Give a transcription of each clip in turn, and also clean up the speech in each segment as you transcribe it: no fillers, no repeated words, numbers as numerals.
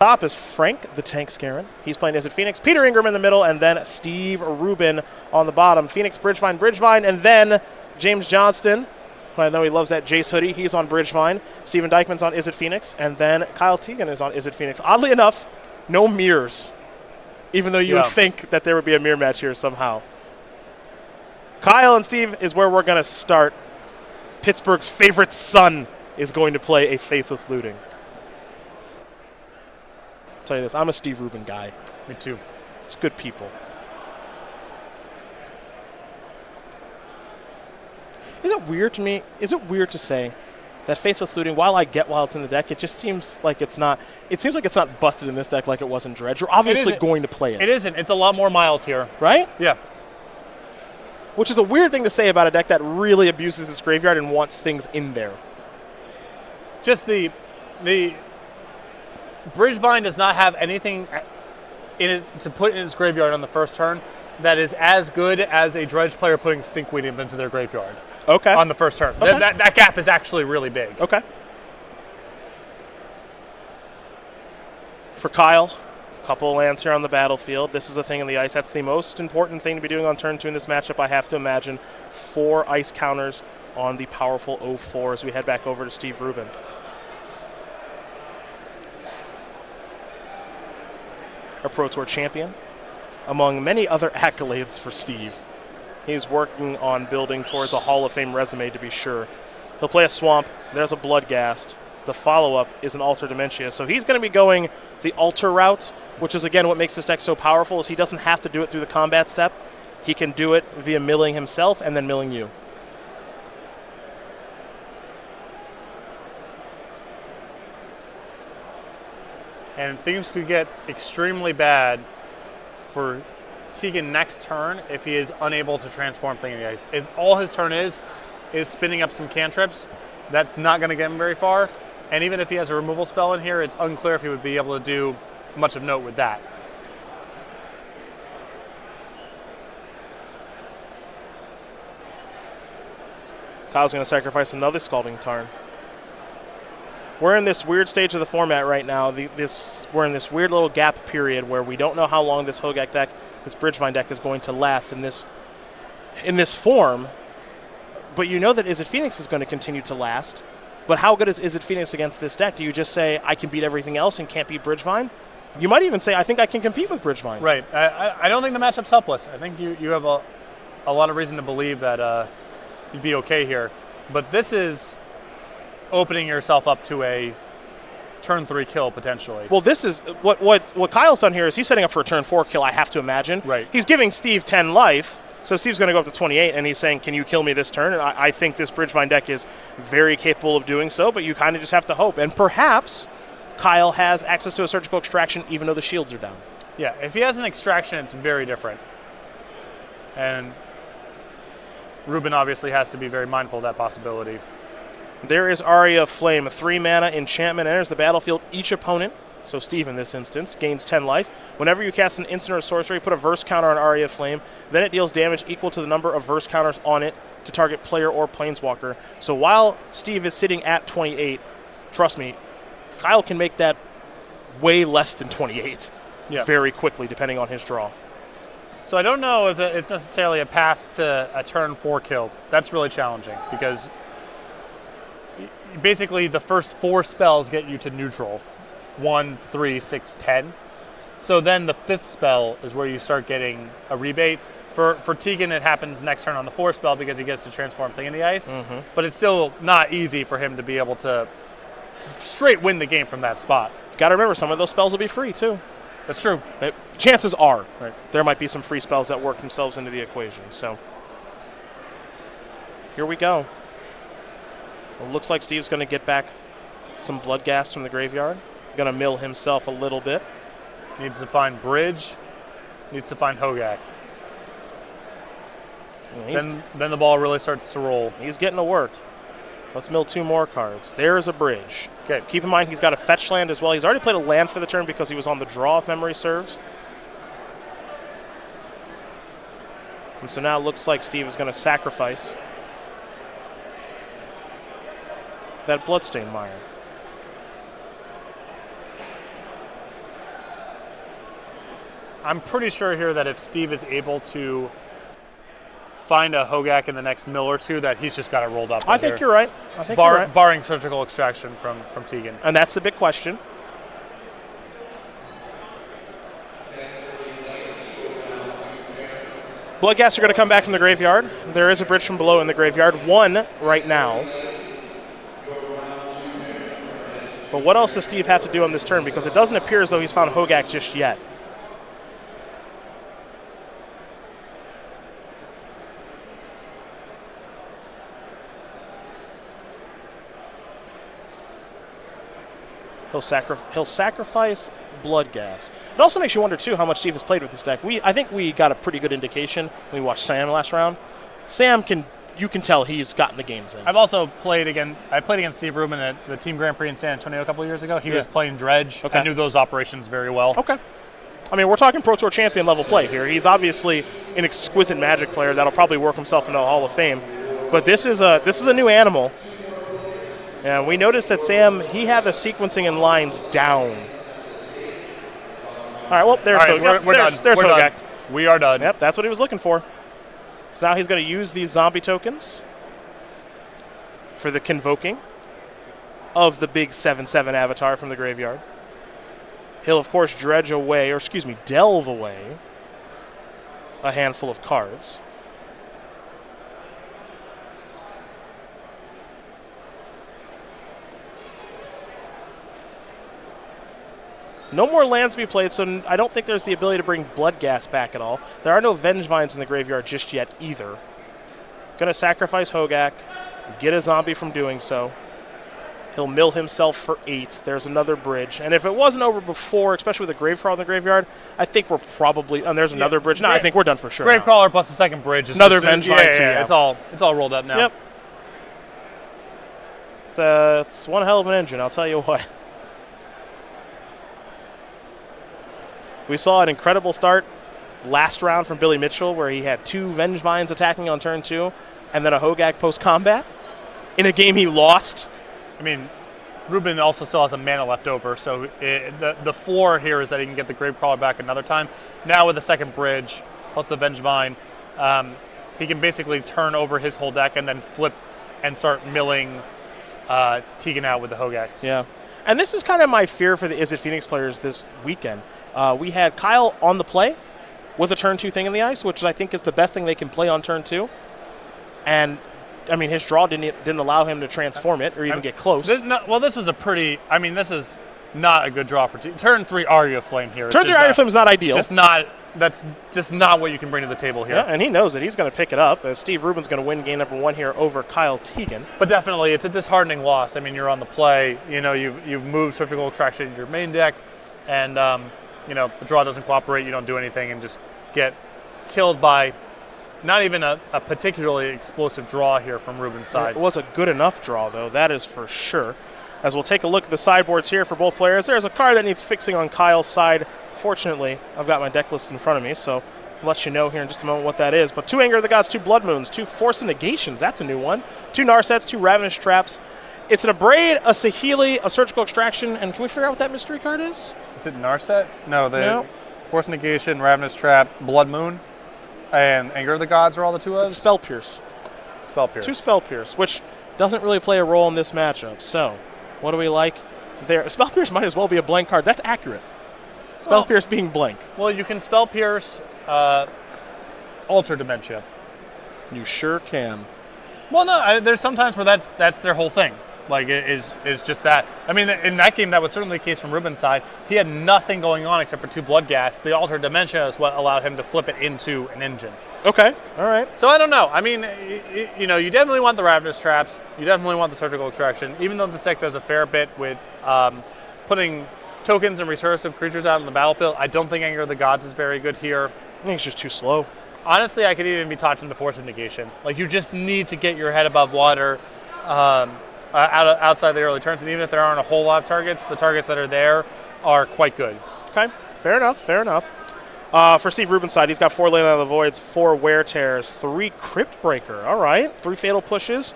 Top is Frank the Tank Skarren. He's playing Izzet Phoenix. Peter Ingram in the middle, and then Steve Rubin on the bottom. Phoenix, Bridgevine, and then James Johnston. I know he loves that Jace hoodie. He's on Bridgevine. Steven Dykman's on Izzet Phoenix, and then Kyle Teagan is on Izzet Phoenix. Oddly enough, no mirrors, even though you would think that there would be a mirror match here somehow. Kyle and Steve is where we're going to start. Pittsburgh's favorite son is going to play a Faithless Looting. I'll tell you this, I'm a Steve Rubin guy. Me too. It's good people. Is it weird to me? Is it weird to say that Faithless Looting, while I get while it's in the deck, it just seems like it's not. It seems like it's not busted in this deck like it was in Dredge. You're obviously going to play it. It isn't. It's a lot more mild here, right? Yeah. Which is a weird thing to say about a deck that really abuses its graveyard and wants things in there. Just the Bridgevine does not have anything in it to put in its graveyard on the first turn that is as good as a Dredge player putting Stinkweed into their graveyard. Okay. On the first turn. Okay. That gap is actually really big. Okay. For Kyle, a couple of lands here on the battlefield. This is a thing in the ice. That's the most important thing to be doing on turn 2 in this matchup, I have to imagine. 4 ice counters on the powerful 0-4 as we head back over to Steve Rubin. A Pro Tour champion, among many other accolades for Steve. He's working on building towards a Hall of Fame resume, to be sure. He'll play a Swamp. There's a Bloodghast. The follow-up is an Alter Dementia. So he's going to be going the Alter route, which is, again, what makes this deck so powerful, is he doesn't have to do it through the combat step. He can do it via milling himself and then milling you. And things could get extremely bad for Teagan next turn if he is unable to transform Thing in the Ice. If all his turn is spinning up some cantrips, that's not going to get him very far. And even if he has a removal spell in here, it's unclear if he would be able to do much of note with that. Kyle's going to sacrifice another Scalding Tarn. We're in this weird stage of the format right now. We're in this weird little gap period where we don't know how long this Hogak deck, this Bridgevine deck, is going to last in this form. But you know that Izzet Phoenix is going to continue to last. But how good is Izzet Phoenix against this deck? Do you just say, I can beat everything else and can't beat Bridgevine? You might even say, I think I can compete with Bridgevine. Right. I don't think the matchup's helpless. I think you have a lot of reason to believe that you'd be okay here. But this is opening yourself up to a turn 3 kill potentially. Well, this is what Kyle's done here is he's setting up for a turn 4 kill, I have to imagine. Right. He's giving Steve 10 life, so Steve's going to go up to 28, and he's saying, can you kill me this turn? And I think this Bridgevine deck is very capable of doing so, but you kind of just have to hope. And perhaps Kyle has access to a Surgical Extraction even though the shields are down. Yeah, if he has an extraction, it's very different. And Rubin obviously has to be very mindful of that possibility. There is Aria of Flame, a 3-mana enchantment, enters the battlefield. Each opponent, so Steve in this instance, gains 10 life. Whenever you cast an instant or sorcery, put a verse counter on Aria of Flame. Then it deals damage equal to the number of verse counters on it to target player or planeswalker. So while Steve is sitting at 28, trust me, Kyle can make that way less than 28 very quickly, depending on his draw. So I don't know if it's necessarily a path to a turn 4 kill. That's really challenging because basically the first 4 spells get you to neutral. 1, 3, 6, 10. So then the 5th spell is where you start getting a rebate. For Teagan, it happens next turn on the 4th spell because he gets to transform Thing in the Ice. Mm-hmm. But it's still not easy for him to be able to straight win the game from that spot. Got to remember, some of those spells will be free too. That's true. Chances are right. There might be some free spells that work themselves into the equation. So here we go. It looks like Steve's going to get back some Bloodghast from the graveyard. Going to mill himself a little bit. Needs to find Bridge. Needs to find Hogak. Then the ball really starts to roll. He's getting to work. Let's mill 2 more cards. There's a Bridge. Okay. Keep in mind he's got a fetch land as well. He's already played a land for the turn because he was on the draw, if memory serves. And so now it looks like Steve is going to sacrifice that Bloodstained Mire. I'm pretty sure here that if Steve is able to find a Hogak in the next mill or two, that he's just got it rolled up. I think you're right. I think you're right. Barring surgical extraction from Teagan. And that's the big question. Bloodghast are going to come back from the graveyard. There is a bridge from below in the graveyard. 1 right now. But what else does Steve have to do on this turn? Because it doesn't appear as though he's found Hogak just yet. He'll sacrifice Bloodghast. It also makes you wonder, too, how much Steve has played with this deck. I think we got a pretty good indication when we watched Sam last round. Sam you can tell he's gotten the games in. I've also played against Steve Rubin at the Team Grand Prix in San Antonio a couple of years ago. He was playing Dredge. Okay. I knew those operations very well. Okay. I mean, we're talking Pro Tour champion level play here. He's obviously an exquisite Magic player that'll probably work himself into the Hall of Fame. But this is a new animal. And we noticed that Sam, he had the sequencing and lines down. All right, well, there's Hogak. We are done. Yep, that's what he was looking for. So now he's going to use these zombie tokens for the convoking of the big 7/7 avatar from the graveyard. He'll, of course, delve away a handful of cards. No more lands to be played, so I don't think there's the ability to bring Bloodghast back at all. There are no Vengevines in the graveyard just yet either. Going to sacrifice Hogak, get a zombie from doing so. He'll mill himself for 8. There's another bridge. And if it wasn't over before, especially with a Gravecrawler in the graveyard, I think we're probably... And there's another bridge. No, I think we're done for sure. Gravecrawler plus the second bridge. Is another Vengevine, too. Yeah. It's all rolled up now. Yep. It's one hell of an engine, I'll tell you what. We saw an incredible start last round from Billy Mitchell where he had 2 Vengevines attacking on turn 2 and then a Hogak post-combat in a game he lost. I mean, Rubin also still has a mana left over, so the floor here is that he can get the Gravecrawler back another time. Now with the second bridge plus the Vengevine, he can basically turn over his whole deck and then flip and start milling Teagan out with the Hogaks. Yeah. And this is kind of my fear for the Is It Phoenix players this weekend. We had Kyle on the play with a turn 2 thing in the ice, which I think is the best thing they can play on turn 2. And, I mean, his draw didn't allow him to transform it or even get close. This is not a good draw for turn 3 Aria Flame here. Turn 3 Aria Flame is not ideal. That's just not what you can bring to the table here. Yeah, and he knows it. He's going to pick it up. Steve Rubin's going to win game number 1 here over Kyle Teagan. But definitely, it's a disheartening loss. I mean, you're on the play. You know, you've moved Surgical Extraction into your main deck, and the draw doesn't cooperate. You don't do anything, and just get killed by not even a particularly explosive draw here from Rubin's side. It was a good enough draw, though. That is for sure. As we'll take a look at the sideboards here for both players. There's a card that needs fixing on Kyle's side. Fortunately, I've got my deck list in front of me, so I'll let you know here in just a moment what that is. But 2 Anger of the Gods, 2 Blood Moons, 2 Force of Negations. That's a new one. 2 Narsets, 2 Ravenous Traps. It's an Abrade, a Saheeli, a Surgical Extraction, and can we figure out what that mystery card is? Is it Narset? No, Force of Negation, Ravenous Trap, Blood Moon, and Anger of the Gods are all the 2 of? Spell Pierce. Spell Pierce. 2 Spell Pierce, which doesn't really play a role in this matchup. So, what do we like there? Spell Pierce might as well be a blank card. That's accurate. Spell Pierce being blank. Well, you can Spell Pierce Alter Dementia. You sure can. Well, no, there's sometimes where that's their whole thing. Like, it is just that. I mean, in that game, that was certainly the case from Rubin's side. He had nothing going on except for 2 Bloodghast. The Alter Dementia is what allowed him to flip it into an engine. Okay, all right. So I don't know. I mean, you definitely want the Ravenous Traps. You definitely want the Surgical Extraction. Even though this deck does a fair bit with putting tokens and recursive creatures out on the battlefield, I don't think Anger of the Gods is very good here. I think it's just too slow. Honestly, I could even be talked into Force of Negation. Like, you just need to get your head above water outside the early turns, and even if there aren't a whole lot of targets, the targets that are there are quite good. Okay, fair enough. For Steve Rubin's side, he's got 4 Land of the Voids, 4 Wear Tears, 3 Crypt Breaker. All right, 3 Fatal Pushes,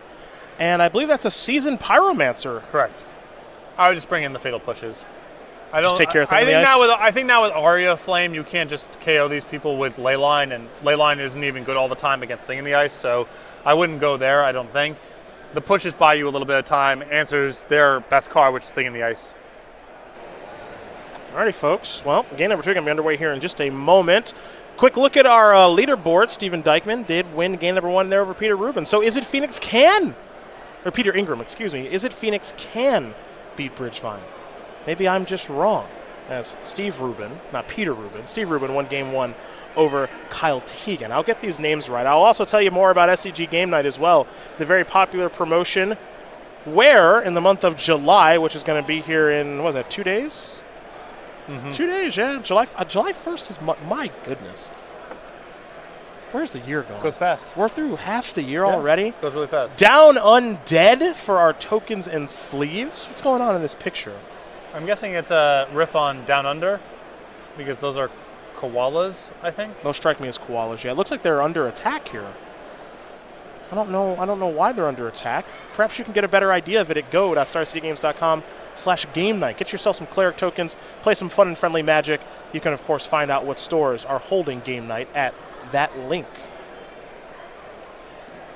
and I believe that's a Seasoned Pyromancer. Correct. I would just bring in the Fatal Pushes. I don't. Just take care of things I on the think ice? I think now with Aria Flame, you can't just KO these people with Leyline, and Leyline isn't even good all the time against Thing in the Ice. So I wouldn't go there. I don't think. The pushes buy you a little bit of time, answers their best card, which is Thing in the Ice. Alrighty, folks. Well, game number 2 going to be underway here in just a moment. Quick look at our leaderboard. Steven Dykman did win game number 1 there over Peter Rubin. So is it Phoenix can, or Peter Ingram, excuse me, is it Phoenix can beat Bridgevine? Maybe I'm just wrong. As Steve Rubin, not Peter Rubin, Steve Rubin won game 1 over Kyle Teagan. I'll get these names right. I'll also tell you more about SCG Game Night as well, the very popular promotion where in the month of July, which is going to be here in, what is that, 2 days? 2 days, yeah. July 1st is, my goodness. Where's the year going? Goes fast. We're through half the year already. Goes really fast. Down Undead for our tokens and sleeves. What's going on in this picture? I'm guessing it's a riff on Down Under, because those are koalas, I think. Those strike me as koalas. Yeah, it looks like they're under attack here. I don't know why they're under attack. Perhaps you can get a better idea of it at go.starcitygames.com/game night. Get yourself some cleric tokens, play some fun and friendly Magic. You can, of course, find out what stores are holding game night at that link.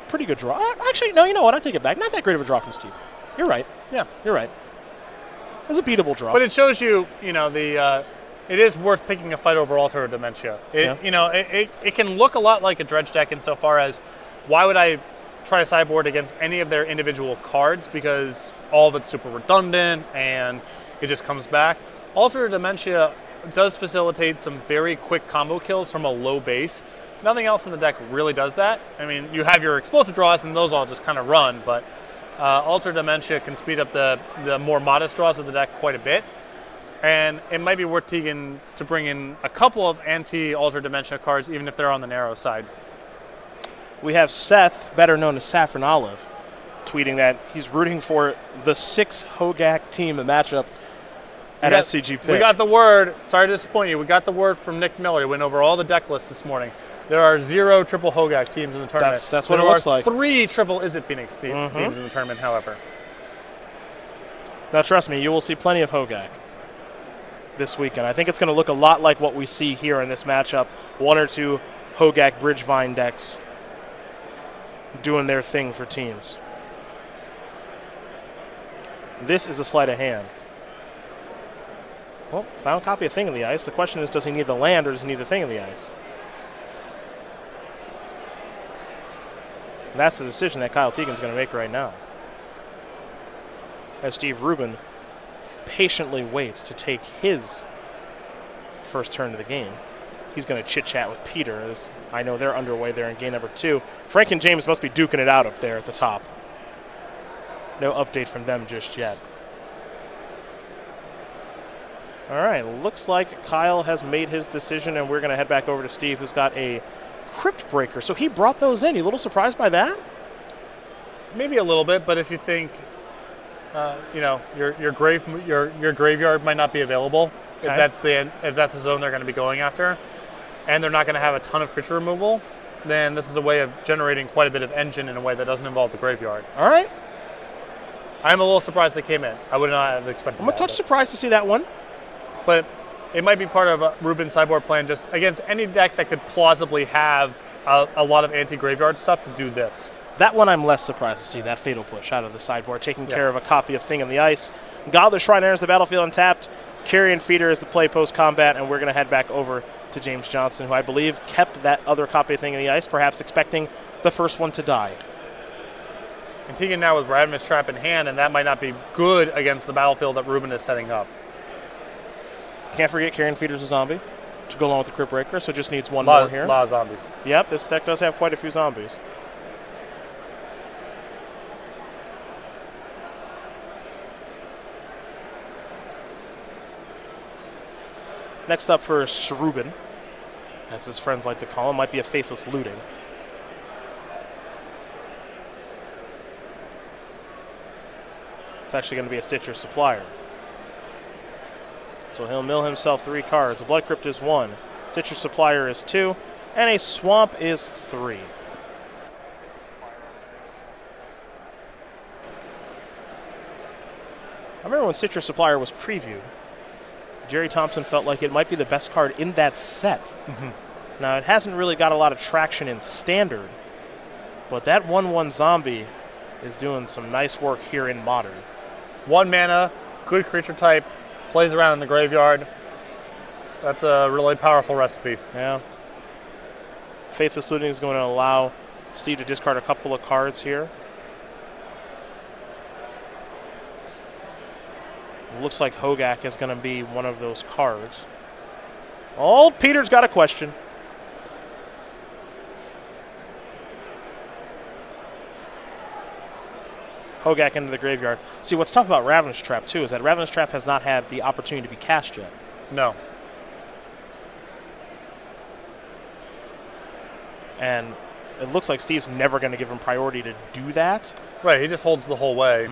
Pretty good draw. Actually, no, you know what? I take it back. Not that great of a draw from Steve. You're right. Yeah, you're right. It was a beatable draw. But it shows you, it is worth picking a fight over Altar of Dementia. It can look a lot like a Dredge deck insofar as why would I try to sideboard against any of their individual cards, because all of it's super redundant and it just comes back. Altar of Dementia does facilitate some very quick combo kills from a low base. Nothing else in the deck really does that. I mean, you have your explosive draws and those all just kind of run, but Altar Dementia can speed up the more modest draws of the deck quite a bit. And it might be worth Teagan to bring in a couple of anti-Altar Dementia cards, even if they're on the narrow side. We have Seth, better known as Saffron Olive, tweeting that he's rooting for the 6 Hogak team matchup at SCGPITT. We got the word. Sorry to disappoint you. We got the word from Nick Miller. He went over all the deck lists this morning. There are 0 triple Hogak teams in the tournament. That's what it looks like. 3 triple Is It Phoenix teams in the tournament, however. Now, trust me, you will see plenty of Hogak this weekend. I think it's going to look a lot like what we see here in this matchup. 1 or 2 Hogak Bridgevine decks doing their thing for teams. This is a sleight of hand. Well, found copy of Thing in the Ice. The question is, does he need the land or does he need the Thing in the Ice? And that's the decision that Kyle Teagan's going to make right now, as Steve Rubin patiently waits to take his first turn of the game. He's going to chit-chat with Peter, as I know they're underway there in game number 2. Frank and James must be duking it out up there at the top. No update from them just yet. All right, looks like Kyle has made his decision, and we're going to head back over to Steve, who's got a Crypt Breaker. So he brought those in. You a little surprised by that? Maybe a little bit, but if you think, your graveyard might not be available, Okay. if that's the zone they're going to be going after, and they're not going to have a ton of creature removal, then this is a way of generating quite a bit of engine in a way that doesn't involve the graveyard. All right. I'm a little surprised they came in. I would not have expected I'm a touch surprised to see that one. But it might be part of Rubin's sideboard plan just against any deck that could plausibly have a lot of anti-graveyard stuff to do this. That one I'm less surprised to see, that Fatal Push out of the sideboard, taking care of a copy of Thing in the Ice. Godless Shrine enters the battlefield untapped. Carrion Feeder is the play post-combat, and we're going to head back over to James Johnson, who I believe kept that other copy of Thing in the Ice, perhaps expecting the first one to die. And Teagan now with Radmus Trap in hand, and that might not be good against the battlefield that Rubin is setting up. Can't forget Carrion Feeder's a zombie to go along with the Crypt Breaker, so just needs one more here. A lot of zombies. Yep, this deck does have quite a few zombies. Next up for Rubin, as his friends like to call him, might be a Faithless Looting. It's actually going to be a Stitcher Supplier. So he'll mill himself 3 cards. A Blood Crypt is 1, Stitcher Supplier is 2, and a Swamp is 3. I remember when Stitcher Supplier was previewed. Jerry Thompson felt like it might be the best card in that set. Now, it hasn't really got a lot of traction in Standard, but that 1/1 zombie is doing some nice work here in Modern. 1 mana, good creature type, plays around in the graveyard. That's a really powerful recipe. Yeah. Faithless Looting is going to allow Steve to discard a couple of cards here. Looks like Hogak is going to be one of those cards. Old Peter's got a question. Hogak into the graveyard. See, what's tough about Ravenous Trap, too, is that Ravenous Trap has not had the opportunity to be cast yet. No. And it looks like Steve's never going to give him priority to do that. Right, he just holds the whole way.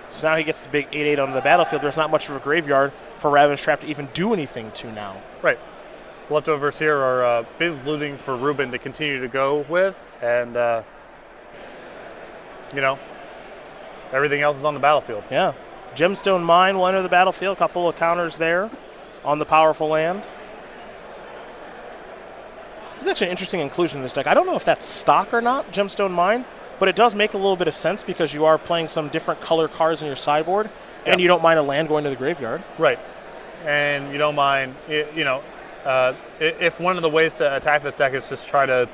So now he gets the big 8/8 onto the battlefield. There's not much of a graveyard for Ravenous Trap to even do anything to now. Right. Leftovers here are Faithless Looting for Rubin to continue to go with, and, you know, everything else is on the battlefield. Yeah. Gemstone Mine will enter the battlefield. A couple of counters there on the powerful land. This is actually an interesting inclusion in this deck. I don't know if that's stock or not, Gemstone Mine, but it does make a little bit of sense because you are playing some different color cards in your sideboard, and you don't mind a land going to the graveyard. Right. And you don't mind, you know, if one of the ways to attack this deck is just try to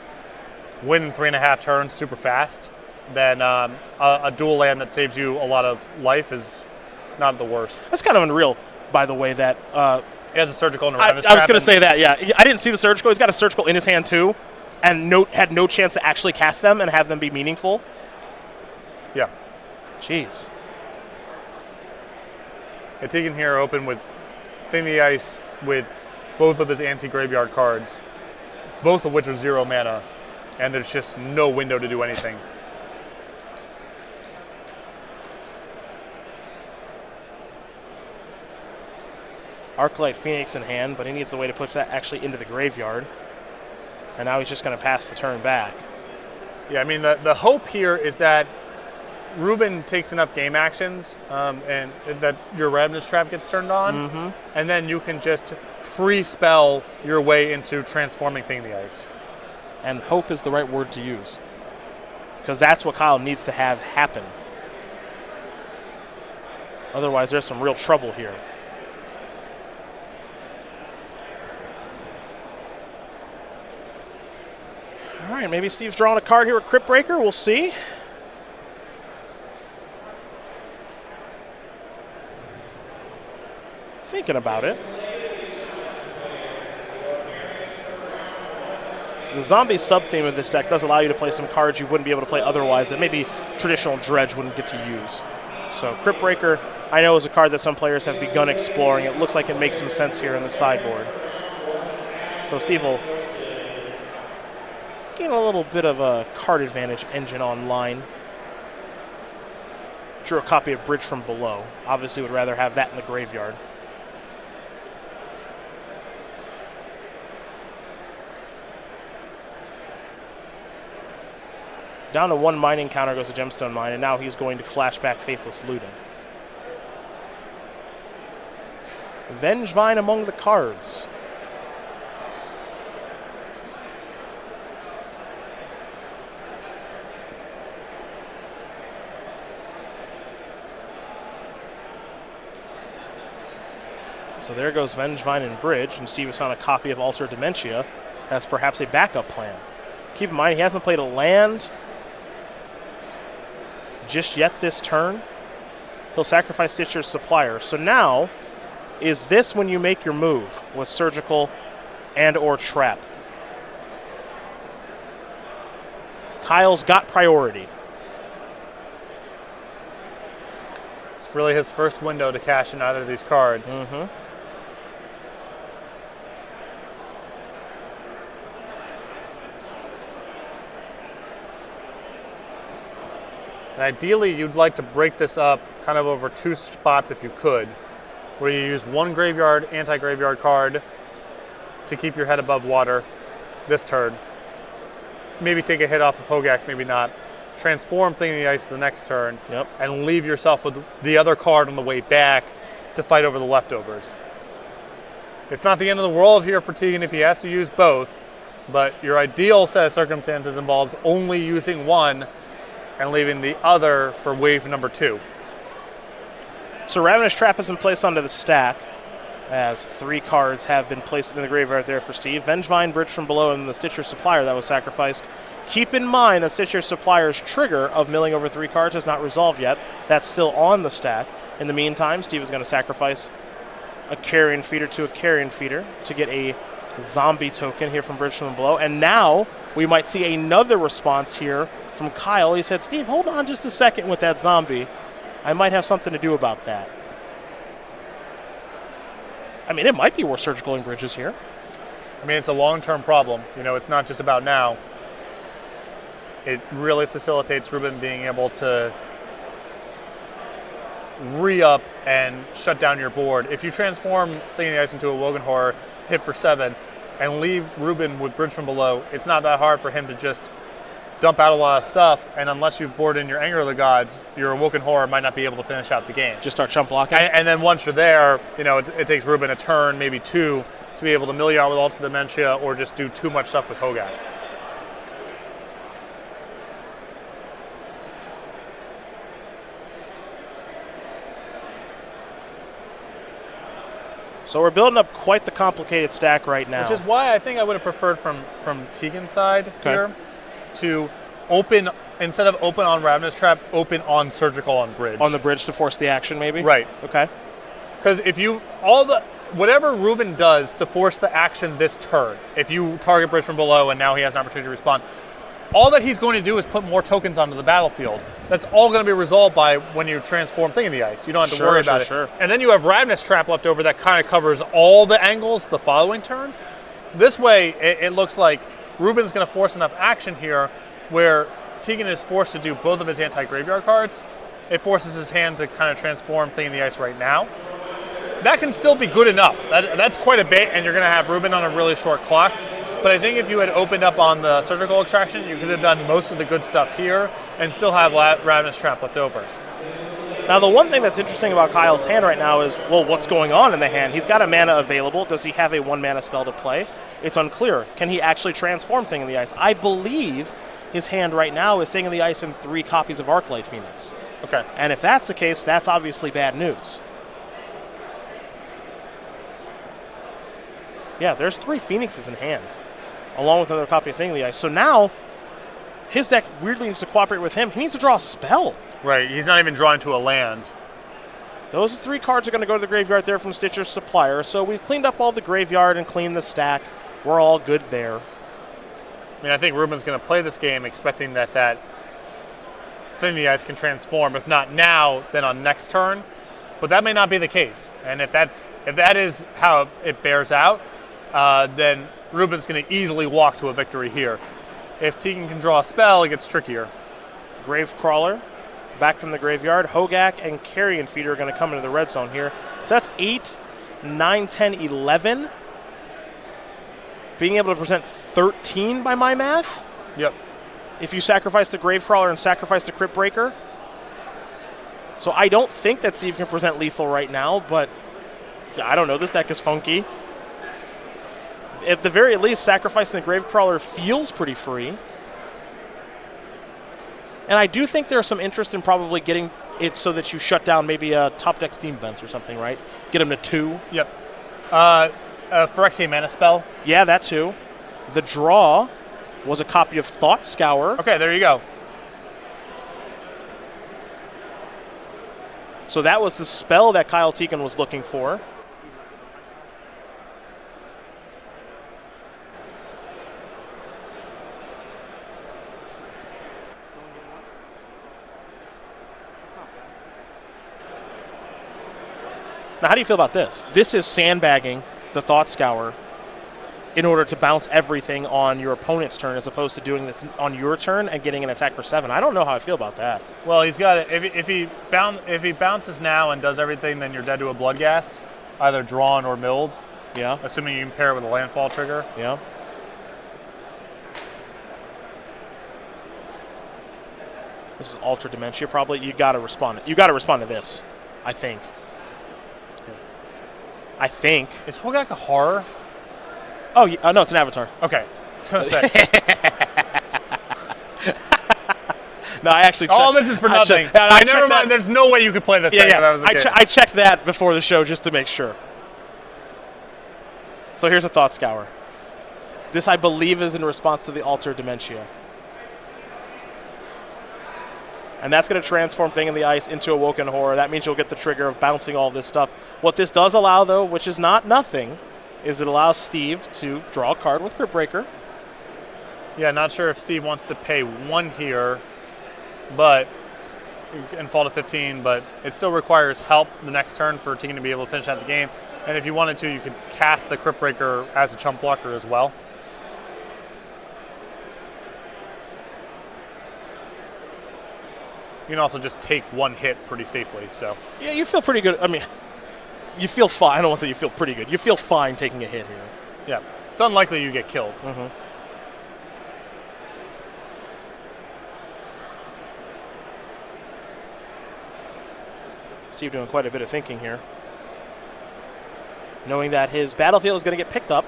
win in 3.5 turns super fast, then a dual land that saves you a lot of life is not the worst. That's kind of unreal, by the way, that... he has a surgical and a I Ravenous was Trap going to say that, yeah. I didn't see the surgical. He's got a surgical in his hand, too, and had no chance to actually cast them and have them be meaningful. Yeah. Jeez. Teagan here open with Thing the Ice with both of his anti-graveyard cards, both of which are 0 mana, and there's just no window to do anything. Arclight Phoenix in hand, but he needs a way to put that actually into the graveyard. And now he's just going to pass the turn back. Yeah, I mean, the hope here is that Rubin takes enough game actions and that your Ravenous Trap gets turned on, and then you can just free spell your way into transforming Thing the Ice. And hope is the right word to use, because that's what Kyle needs to have happen. Otherwise, there's some real trouble here. All right, maybe Steve's drawing a card here with Crypt Breaker. We'll see. Thinking about it. The zombie sub-theme of this deck does allow you to play some cards you wouldn't be able to play otherwise that maybe traditional Dredge wouldn't get to use. So Crypt Breaker, I know, is a card that some players have begun exploring. It looks like it makes some sense here in the sideboard. So Steve will get a little bit of a card advantage engine online. Drew a copy of Bridge from Below. Obviously would rather have that in the graveyard. Down to 1 mining counter goes the Gemstone Mine, and now he's going to flashback Faithless Looting. Vengevine among the cards. So there goes Vengevine and Bridge, and Steve has found a copy of Alter Dementia as perhaps a backup plan. Keep in mind, he hasn't played a land just yet this turn. He'll sacrifice Stitcher's Supplier. So now, is this when you make your move with Surgical and or Trap? Kyle's got priority. It's really his first window to cash in either of these cards. And ideally, you'd like to break this up kind of over 2 spots if you could, where you use 1 graveyard, anti-graveyard card to keep your head above water this turn. Maybe take a hit off of Hogak, maybe not. Transform Thing in the Ice the next turn, and leave yourself with the other card on the way back to fight over the leftovers. It's not the end of the world here for Teagan if he has to use both, but your ideal set of circumstances involves only using one and leaving the other for wave number 2. So Ravenous Trap has been placed onto the stack, as 3 cards have been placed in the graveyard there for Steve. Vengevine, Bridge from Below, and the Stitcher Supplier that was sacrificed. Keep in mind that Stitcher Supplier's trigger of milling over 3 cards is not resolved yet. That's still on the stack. In the meantime, Steve is going to sacrifice a Carrion Feeder to a Carrion Feeder to get a zombie token here from Bridge from Below. And now we might see another response here from Kyle. He said, Steve, hold on just a second with that zombie. I might have something to do about that. I mean, it might be worth Surgical Ink Bridges here. I mean, it's a long-term problem. You know, it's not just about now. It really facilitates Rubin being able to re-up and shut down your board. If you transform Thing of the Ice into a Wogan Horror, hit for 7, and leave Rubin with Bridge from Below, it's not that hard for him to just dump out a lot of stuff, and unless you've boarded in your Anger of the Gods, your Awoken Horror might not be able to finish out the game. Just start chump blocking? And then once you're there, you know, it takes Rubin a turn, maybe 2, to be able to mill you out with Alter Dementia or just do too much stuff with Hogak. So we're building up quite the complicated stack right now. Which is why I think I would have preferred from Teagan's side here to open, instead of open on Ravenous Trap, open on Surgical on Bridge. On the bridge to force the action, maybe? Right. Okay. Because if you, whatever Rubin does to force the action this turn, if you target Bridge from Below and now he has an opportunity to respond, all that he's going to do is put more tokens onto the battlefield. That's all going to be resolved by when you transform Thing of the Ice. You don't have to worry about it. Sure. And then you have Ravenous Trap left over that kind of covers all the angles the following turn. This way, it looks like Rubin's going to force enough action here where Teagan is forced to do both of his anti-graveyard cards. It forces his hand to kind of transform Thing of the Ice right now. That can still be good enough. That's quite a bit, and you're going to have Rubin on a really short clock. But I think if you had opened up on the Surgical Extraction, you could have done most of the good stuff here and still have Ravenous Trap left over. Now, the one thing that's interesting about Kyle's hand right now is, well, what's going on in the hand? He's got a mana available. Does he have a 1-mana spell to play? It's unclear. Can he actually transform Thing of the Ice? I believe his hand right now is Thing of the Ice and 3 copies of Arclight Phoenix. Okay. And if that's the case, that's obviously bad news. Yeah, there's 3 Phoenixes in hand, along with another copy of Thing of the Ice. So now, his deck weirdly needs to cooperate with him. He needs to draw a spell. Right, he's not even drawing to a land. Those 3 cards are going to go to the graveyard there from Stitcher Supplier. So we've cleaned up all the graveyard and cleaned the stack. We're all good there. I mean, I think Rubin's going to play this game expecting that Thing of the Ice can transform. If not now, then on next turn. But that may not be the case. And if that is how it bears out, then Rubin's going to easily walk to a victory here. If Teagan can draw a spell, it gets trickier. Gravecrawler, back from the graveyard. Hogak and Carrion Feeder are going to come into the red zone here. So that's 8, 9, 10, 11. Being able to present 13 by my math. Yep. If you sacrifice the Gravecrawler and sacrifice the Crypt Breaker. So I don't think that Steve can present lethal right now, but I don't know. This deck is funky. At the very least, sacrificing the Gravecrawler feels pretty free. And I do think there's some interest in probably getting it so that you shut down maybe a top deck Steam Vents or something, right? Get them to 2. Yep. Phyrexian Mana Spell. Yeah, that too. The draw was a copy of Thought Scour. Okay, there you go. So that was the spell that Kyle Teagan was looking for. Now, how do you feel about this? This is sandbagging the Thought Scour in order to bounce everything on your opponent's turn, as opposed to doing this on your turn and getting an attack for 7. I don't know how I feel about that. Well, he's got it. If he bounces now and does everything, then you're dead to a Bloodghast, either drawn or milled. Yeah. Assuming you can pair it with a landfall trigger. Yeah. This is Alter Dementia, probably. You got to respond. You got to respond to this, I think. I think. Is Hogak a horror? Oh, yeah, no, it's an avatar. Okay. So say. No, I actually checked. All this is for nothing. Never mind. There's no way you could play this thing. Yeah. That was the game. I checked that before the show just to make sure. So here's a thought scour. This, I believe, is in response to the Alter Dementia. And that's going to transform Thing in the Ice into Awoken Horror. That means you'll get the trigger of bouncing all this stuff. What this does allow, though, which is not nothing, is it allows Steve to draw a card with Crypt Breaker. Yeah, not sure if Steve wants to pay 1 here, but and fall to 15, but it still requires help the next turn for Teagan to be able to finish out the game. And if you wanted to, you could cast the Crypt Breaker as a chump blocker as well. You can also just take 1 hit pretty safely. So yeah, you feel pretty good. I mean, you feel fine. I don't want to say you feel pretty good. You feel fine taking a hit here. Yeah, it's unlikely you get killed. Mm-hmm. Steve doing quite a bit of thinking here. Knowing that his battlefield is going to get picked up.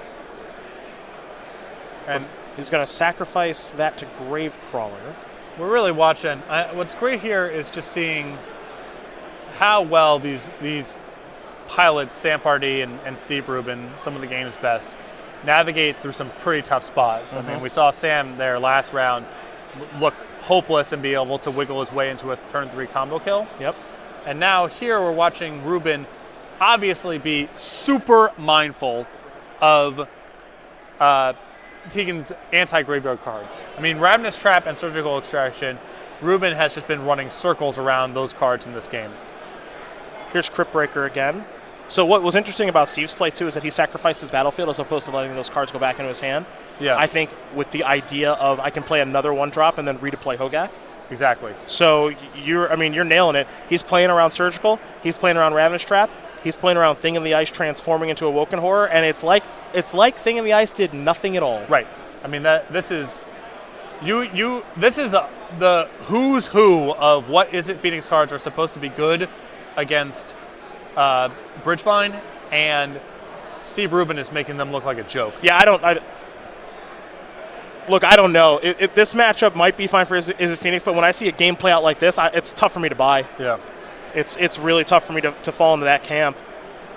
And he's going to sacrifice that to Gravecrawler. We're really watching. What's great here is just seeing how well these pilots, Sam Pardee and Steve Rubin, some of the game's best, navigate through some pretty tough spots. Mm-hmm. I mean, we saw Sam there last round look hopeless and be able to wiggle his way into a turn 3 combo kill. Yep. And now here we're watching Rubin obviously be super mindful of Teagan's anti-graveyard cards. I mean, Ravenous Trap and Surgical Extraction, Rubin has just been running circles around those cards in this game. Here's Crypt Breaker again. So what was interesting about Steve's play, too, is that he sacrificed his battlefield as opposed to letting those cards go back into his hand. Yeah. I think with the idea of I can play another 1-drop and then redeploy Hogak. Exactly. So you're nailing it. He's playing around Surgical. He's playing around Ravenous Trap. He's playing around Thing in the Ice transforming into Awoken Horror, and it's like Thing in the Ice did nothing at all. Right. I mean this is the who's who of what Isn't Phoenix cards are supposed to be good against Bridgevine, and Steve Rubin is making them look like a joke. Yeah, I don't know. This matchup might be fine for Isn't Phoenix, but when I see a game play out like this, it's tough for me to buy. Yeah. It's really tough for me to fall into that camp.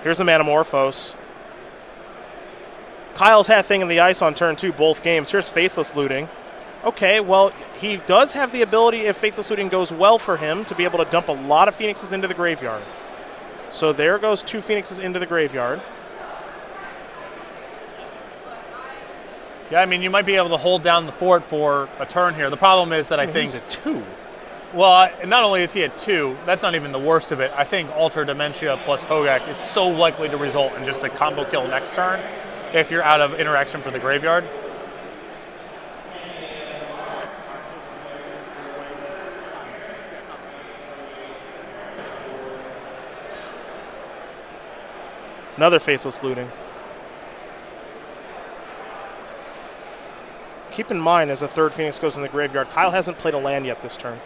Here's the Manamorphose. Kyle's had Thing in the Ice on turn 2 both games. Here's Faithless Looting. Okay, well, he does have the ability, if Faithless Looting goes well for him, to be able to dump a lot of Phoenixes into the graveyard. So there goes 2 Phoenixes into the graveyard. Yeah, I mean, you might be able to hold down the fort for a turn here. The problem is that I think he's at 2. Well, not only is he at 2, that's not even the worst of it. I think Alter Dementia plus Hogak is so likely to result in just a combo kill next turn if you're out of interaction for the graveyard. Another Faithless Looting. Keep in mind, as a 3rd Phoenix goes in the graveyard, Kyle hasn't played a land yet this turn.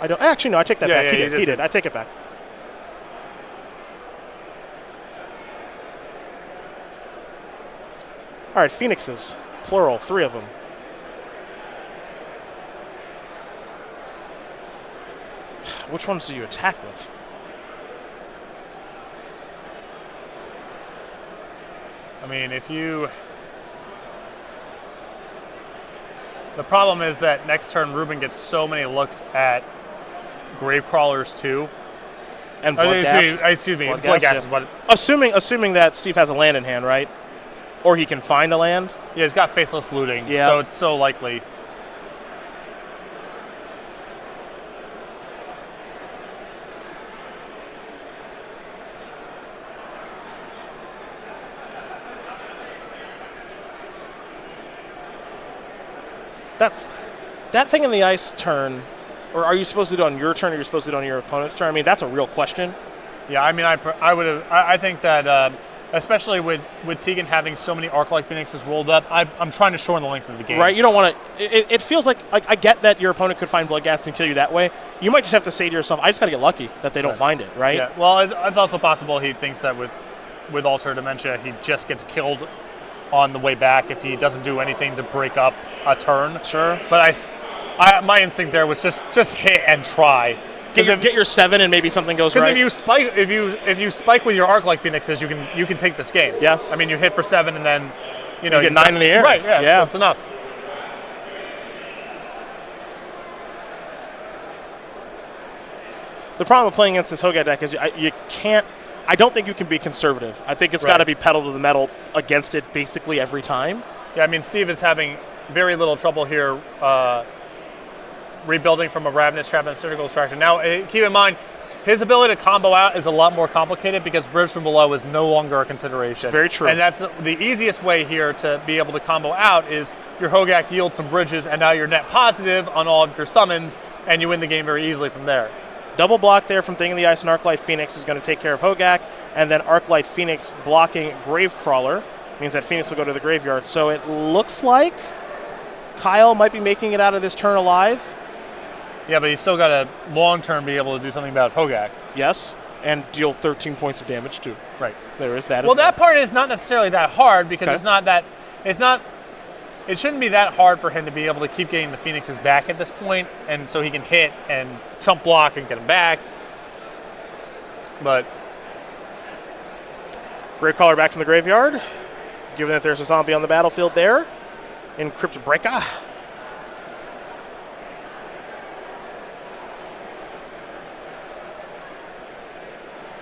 I don't. Actually, no, I take that back. He did. I take it back. All right, Phoenixes. Plural, 3 of them. Which ones do you attack with? I mean, if you... The problem is that next turn, Rubin gets so many looks at Gravecrawlers too. And Bloodghast. Excuse me, Bloodghast is what... Assuming that Steve has a land in hand, right? Or he can find a land. Yeah, he's got Faithless Looting, yeah. So it's so likely. That Thing in the Ice turn, or are you supposed to do it on your turn, or are you supposed to do it on your opponent's turn? I mean, that's a real question. Yeah, I mean, I think that especially with Teagan having so many Arc-like Phoenixes rolled up. I'm trying to shorten the length of the game. Right, you don't want to. It feels like I get that your opponent could find Bloodghast and kill you that way. You might just have to say to yourself, I just got to get lucky that they don't find it, right? Yeah. Well, it's also possible he thinks that with Alter Dementia, he just gets killed on the way back if he doesn't do anything to break up a turn. Sure. But my instinct there was just hit and try. Get your 7 and maybe something goes right. Because if you spike with your Arc-like Phoenixes, you can take this game. Yeah. I mean, you hit for 7 and then you get 9 in the air. Right. Yeah. That's enough. The problem with playing against this Hogak deck is you can't. I don't think you can be conservative. I think it's got to be pedal to the metal against it basically every time. Yeah, I mean, Steve is having very little trouble here rebuilding from a Ravenous Trap and Surgical Extraction. Now, keep in mind, his ability to combo out is a lot more complicated because Bridge from Below is no longer a consideration. It's very true. And that's the easiest way here to be able to combo out is your Hogak yields some bridges, and now you're net positive on all of your summons, and you win the game very easily from there. Double block there from Thing in the Ice, and Arclight Phoenix is going to take care of Hogak, and then Arclight Phoenix blocking Gravecrawler means that Phoenix will go to the graveyard. So it looks like Kyle might be making it out of this turn alive. Yeah, but he's still got to long-term be able to do something about Hogak. Yes, and deal 13 points of damage too. Right. There is that. Well, that part is not necessarily that hard because it shouldn't be that hard for him to be able to keep getting the Phoenixes back at this point, and so he can hit and chump block and get them back. But Gravecrawler back from the graveyard, given that there's a zombie on the battlefield there. Encrypt Breaker.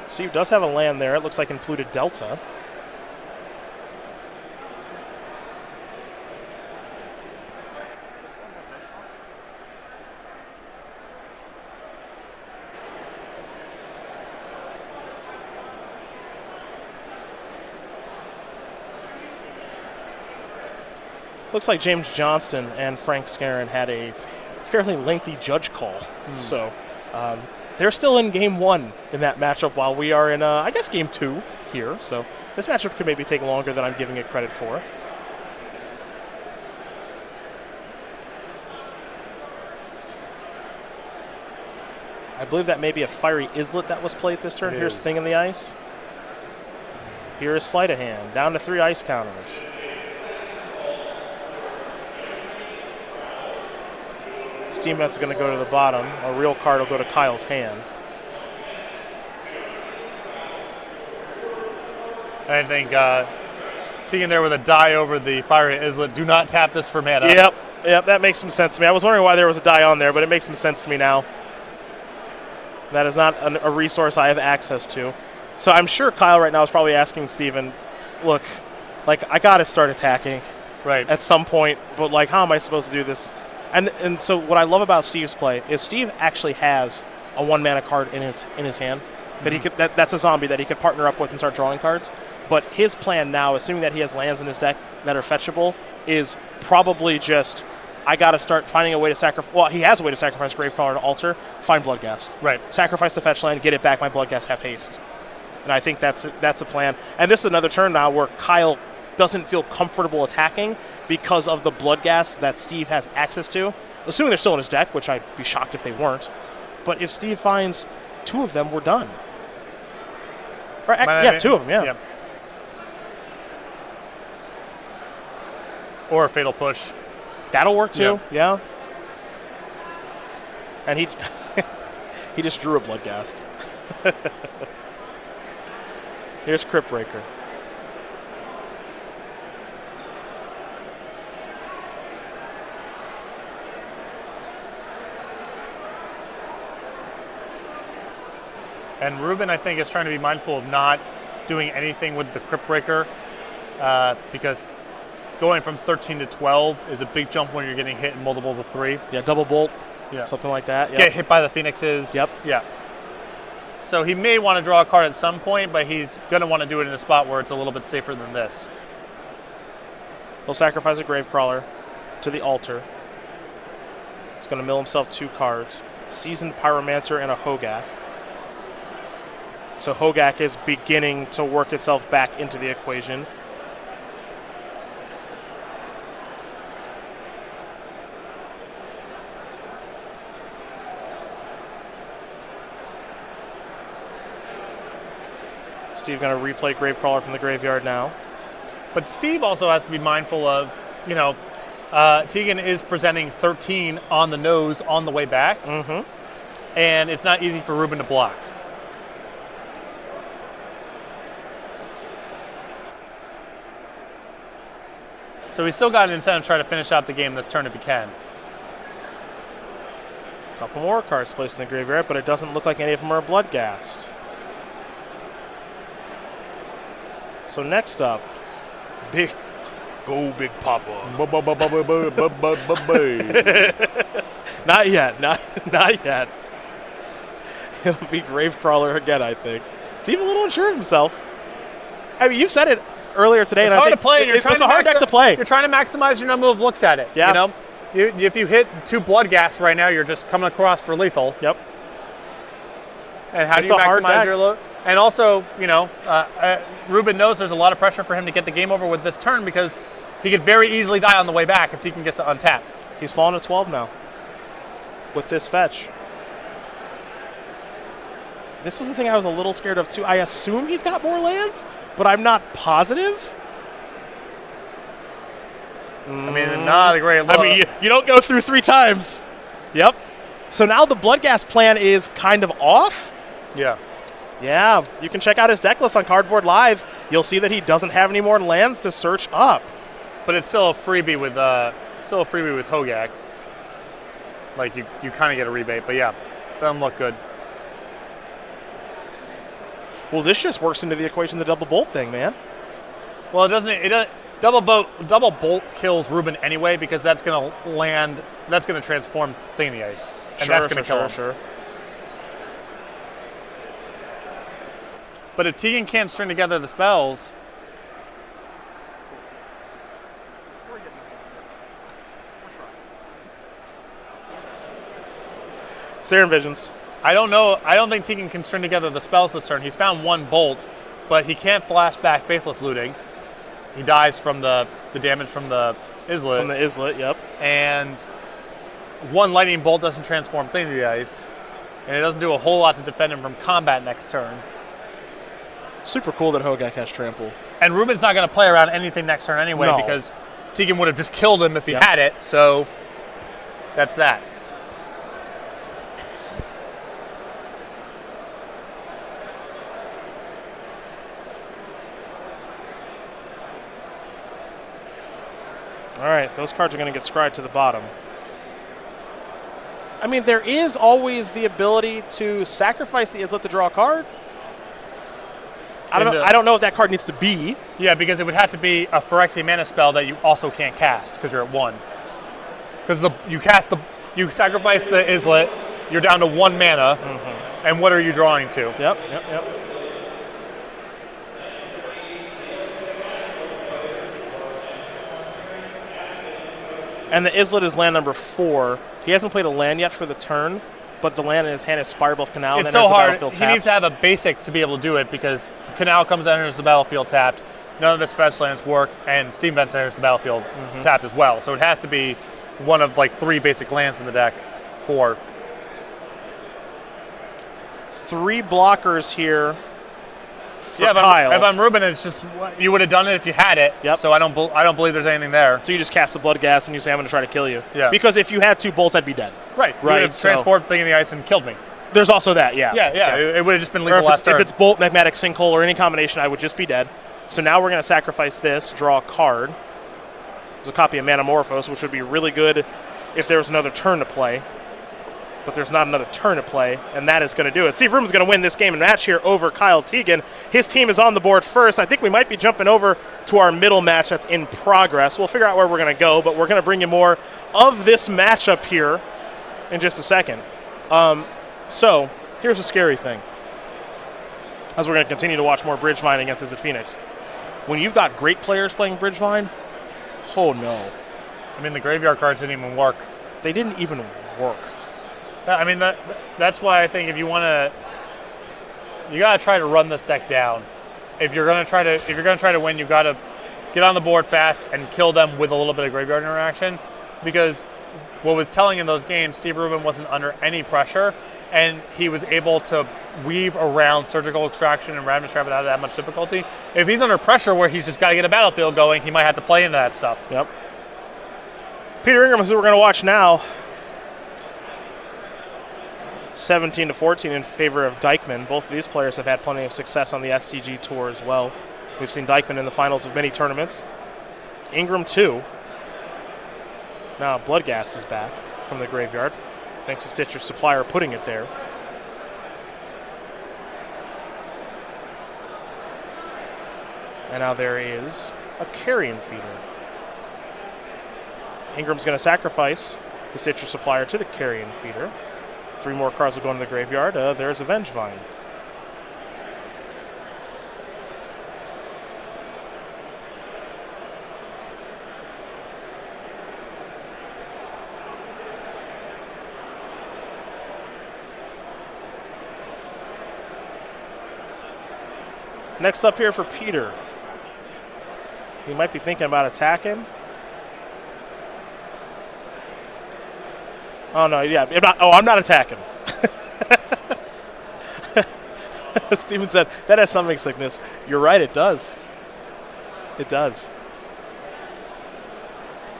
Steve does have a land there. It looks like included Delta. Looks like James Johnston and Frank Skarren had a fairly lengthy judge call. So they're still in game 1 in that matchup while we are in, I guess, game 2 here. So this matchup could maybe take longer than I'm giving it credit for. I believe that may be a Fiery Islet that was played this turn. Here's Thing in the Ice. Here is Sleight of Hand. Down to 3 ice counters. Steam Vet's going to go to the bottom. A real card will go to Kyle's hand. I think Teagan there with a die over the Fiery Islet. Do not tap this for mana. Yep, that makes some sense to me. I was wondering why there was a die on there, but it makes some sense to me now. That is not a resource I have access to. So I'm sure Kyle right now is probably asking Steven, look, like, I got to start attacking at some point, but, like, how am I supposed to do this? And so what I love about Steve's play is Steve actually has a 1-mana card in his hand that he could that's a zombie that he could partner up with and start drawing cards. But his plan now, assuming that he has lands in his deck that are fetchable, is probably just I got to start finding a way to sacrifice. Well, he has a way to sacrifice Gravecrawler to alter, find Bloodghast. Right. Sacrifice the fetch land, get it back. My Bloodghast have haste, and I think that's a plan. And this is another turn now where Kyle doesn't feel comfortable attacking because of the Bloodghast that Steve has access to. Assuming they're still in his deck, which I'd be shocked if they weren't. But if Steve finds 2 of them, we're done. Right? 2 of them. Yeah. Or a Fatal Push. That'll work too. Yeah. And he he just drew a Bloodghast. Here's Crypt Breaker. And Rubin, I think, is trying to be mindful of not doing anything with the Crypt Breaker because going from 13 to 12 is a big jump when you're getting hit in multiples of 3. Yeah, double bolt, something like that. Yep. Get hit by the Phoenixes. Yep. Yeah. So he may want to draw a card at some point, but he's going to want to do it in a spot where it's a little bit safer than this. He'll sacrifice a Gravecrawler to the altar. He's going to mill himself 2 cards. Seasoned Pyromancer and a Hogak. So Hogak is beginning to work itself back into the equation. Steve going to replay Gravecrawler from the graveyard now. But Steve also has to be mindful of, Teagan is presenting 13 on the nose on the way back. Mm-hmm. And it's not easy for Rubin to block. So he's still got an incentive to try to finish out the game this turn if he can. A couple more cards placed in the graveyard, but it doesn't look like any of them are bloodgassed. So next up, Big Papa. Not yet, not yet. It'll be Gravecrawler again, I think. Steve a little unsure of himself. I mean, you said it earlier today. It's hard to play. It's a hard deck to play. You're trying to maximize your number of looks at it. Yeah. If you hit 2 Bloodghast right now, you're just coming across for lethal. Yep. And how do you maximize your look? And also, Rubin knows there's a lot of pressure for him to get the game over with this turn because he could very easily die on the way back if Teagan gets to untap. He's fallen to 12 now with this fetch. This was the thing I was a little scared of too. I assume he's got more lands, but I'm not positive. I mean, not a great look. I mean, you don't go through 3 times. Yep. So now the Bloodghast plan is kind of off. Yeah. Yeah, you can check out his deck list on Cardboard Live. You'll see that he doesn't have any more lands to search up. But it's still a freebie with Hogak. Like you kind of get a rebate, but yeah, doesn't look good. Well, this just works into the equation, the double bolt thing, man. Well, it doesn't. Double bolt kills Rubin anyway because that's going to land. That's going to transform Thing in the Ice, and that's going to kill him. Sure. But if Teagan can't string together the spells, Skarren Visions. I don't know. I don't think Teagan can string together the spells this turn. He's found 1 bolt, but he can't flash back Faithless Looting. He dies from the damage from the Islet. From the Islet, yep. And 1 lightning bolt doesn't transform Thing to the Ice, and it doesn't do a whole lot to defend him from combat next turn. Super cool that Hogak has trample. And Rubin's not going to play around anything next turn anyway because Teagan would have just killed him if he had it. So that's that. All right, those cards are going to get scryed to the bottom. I mean, there is always the ability to sacrifice the Islet to draw a card. I don't know if that card needs to be. Yeah, because it would have to be a Phyrexia mana spell that you also can't cast because you're at 1. Because you sacrifice the Islet, you're down to 1 mana, and what are you drawing to? Yep. And the Islet is land number 4. He hasn't played a land yet for the turn, but the land in his hand is Spirebluff Canal. It's so hard. He needs to have a basic to be able to do it because Canal comes out and enters the battlefield tapped. None of his fetch lands work, and Steam Vents enters the battlefield tapped as well. So it has to be one of like 3 basic lands in the deck. 4. 3 blockers here. Yeah, if I'm Rubin, it's just you would have done it if you had it. Yep. So I don't believe there's anything there. So you just cast the Bloodghast and you say I'm going to try to kill you. Yeah. Because if you had 2 bolts, I'd be dead. Right. You would have transformed Thing in the Ice and killed me. There's also that. Yeah. Yeah. It would have just been lethal last turn. If it's Bolt, Magmatic Sinkhole, or any combination, I would just be dead. So now we're going to sacrifice this, draw a card. There's a copy of Manamorphose, which would be really good if there was another turn to play. But there's not another turn to play, and that is going to do it. Steve Rubin's going to win this game and match here over Kyle Teagan. His team is on the board first. I think we might be jumping over to our middle match that's in progress. We'll figure out where we're going to go, but we're going to bring you more of this matchup here in just a second. So here's a scary thing, as we're going to continue to watch more Bridgevine against Izzet Phoenix. When you've got great players playing Bridgevine, oh no. I mean, the graveyard cards didn't even work. They didn't even work. I mean, that's why I think if you want to you gotta try to run this deck down. If you're gonna try to win, you gotta get on the board fast and kill them with a little bit of graveyard interaction. Because what was telling in those games, Steve Rubin wasn't under any pressure, and he was able to weave around surgical extraction and Ravenous Trap without that much difficulty. If he's under pressure where he's just got to get a battlefield going, he might have to play into that stuff. Yep. Peter Ingram is who we're going to watch now. 17-14 in favor of Dykman. Both of these players have had plenty of success on the SCG Tour as well. We've seen Dykman in the finals of many tournaments. Ingram too. Now Bloodghast is back from the graveyard, thanks to Stitcher's supplier putting it there. And now there is a Carrion Feeder. Ingram's going to sacrifice the Stitcher supplier to the Carrion Feeder. 3 more cards will go into the graveyard. There's a Vengevine. Next up here for Peter. He might be thinking about attacking. Oh, no, yeah. I'm not attacking. Steven said, that has summoning sickness. You're right, it does. It does.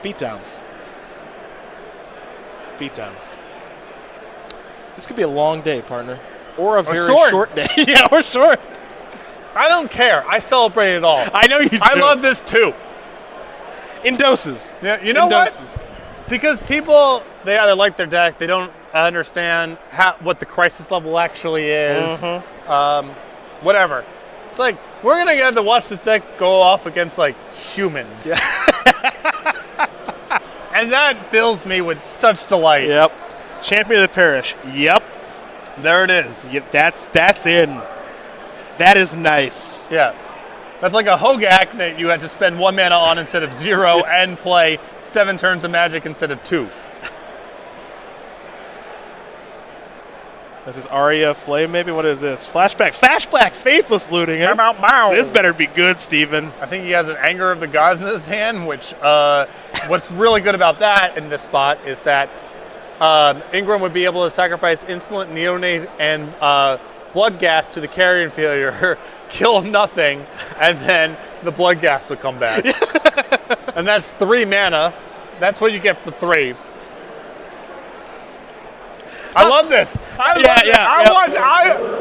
Beatdowns. Beatdowns. This could be a long day, partner. Or a very short day. Yeah, or short. I don't care. I celebrate it all. I know you do. I love this too. In doses. Yeah, you know what? Because people, they either like their deck, they don't understand what the crisis level actually is. Whatever. It's like, we're going to get to watch this deck go off against, like, humans. Yeah. And that fills me with such delight. Yep. Champion of the Parish. Yep. There it is. Yep, that's in. That is nice. Yeah. That's like a Hogak that you had to spend 1 mana on instead of 0 and play 7 turns of Magic instead of 2. This is Aria Flame, maybe? What is this? Flashback. Flashback! Faithless Looting. This better be good, Steven. I think he has an Anger of the Gods in his hand, which what's really good about that in this spot is that Ingram would be able to sacrifice Insolent Neonate and Bloodghast to the Carrion Failure, kill nothing, and then the Bloodghast would come back. And that's 3 mana. That's what you get for 3. I love this.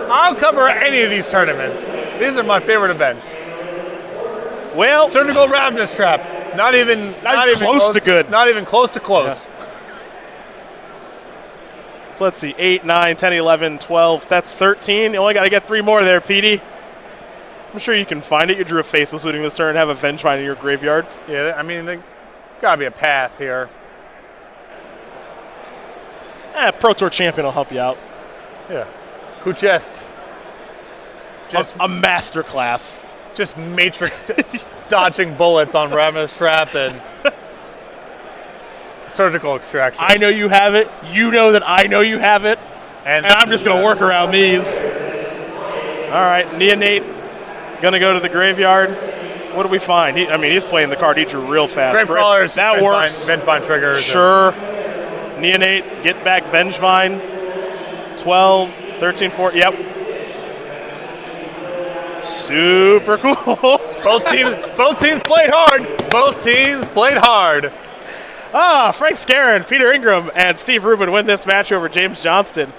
I'll cover any of these tournaments. These are my favorite events. Well, Surgical Ravenous Trap. Not even close to good. Not even close to close. Yeah. So let's see, 8, 9, 10, 11, 12. That's 13. You only got to get 3 more there, Petey. I'm sure you can find it. You drew a Faithless Looting this turn and have a Vengevine in your graveyard. Yeah, I mean, there's got to be a path here. Pro Tour Champion will help you out. Yeah. Who just a masterclass. Just matrix dodging bullets on Ravenous Trap and Surgical Extraction. I know you have it. You know that I know you have it. And I'm just going to work around these. All right, Neonate going to go to the graveyard. What do we find? He's playing the card he drew real fast. Gravecrawlers. That works. Vengevine triggers. Sure. Neonate, get back Vengevine. 12, 13, 14. Yep. Super cool. Both teams played hard. Both teams played hard. Frank Skarren, Peter Ingram, and Steve Rubin win this match over James Johnston.